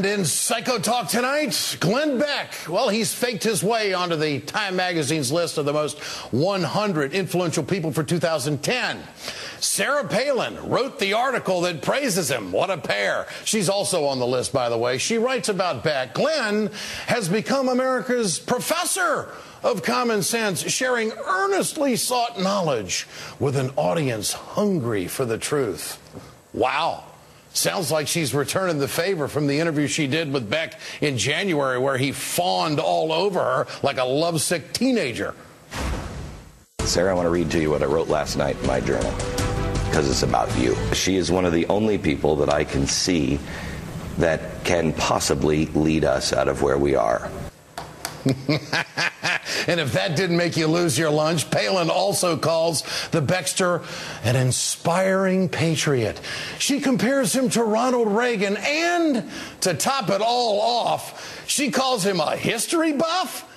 And in Psycho Talk tonight, Glenn Beck. Well, he's faked his way onto the Time magazine's list of the most 100 influential people for 2010. Sarah Palin wrote the article that praises him. What a pair. She's also on the list, by the way. She writes about Beck. Glenn has become America's professor of common sense, sharing earnestly sought knowledge with an audience hungry for the truth. Wow. Sounds like she's returning the favor from the interview she did with Beck in January, where he fawned all over her like a lovesick teenager. Sarah, I want to read to you what I wrote last night in my journal, because it's about you. She is one of the only people that I can see that can possibly lead us out of where we are. And if that didn't make you lose your lunch, Palin also calls the Beckster an inspiring patriot. She compares him to Ronald Reagan, and to top it all off, she calls him a history buff.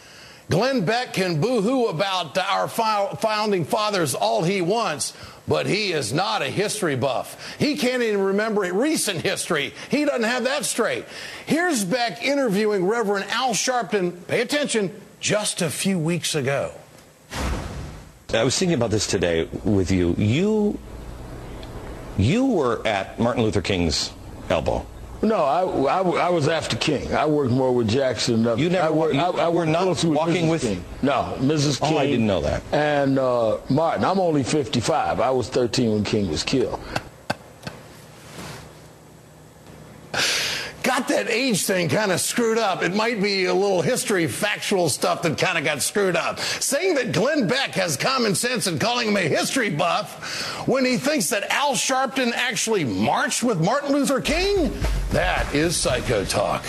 Glenn Beck can boo-hoo about our founding fathers all he wants, but he is not a history buff. He can't even remember recent history. He doesn't have that straight. Here's Beck interviewing Reverend Al Sharpton, pay attention, just a few weeks ago. I was thinking about this today with you. You were at Martin Luther King's elbow. No, I was after King. I worked more with Jackson. You never I were not walking with King. No, Mrs. King. Oh, I didn't know that. And Martin. I'm only 55. I was 13 when King was killed. Got that age thing kind of screwed up. It might be a little history, factual stuff that kind of got screwed up. Saying that Glenn Beck has common sense and calling him a history buff when he thinks that Al Sharpton actually marched with Martin Luther King? That is Psycho Talk.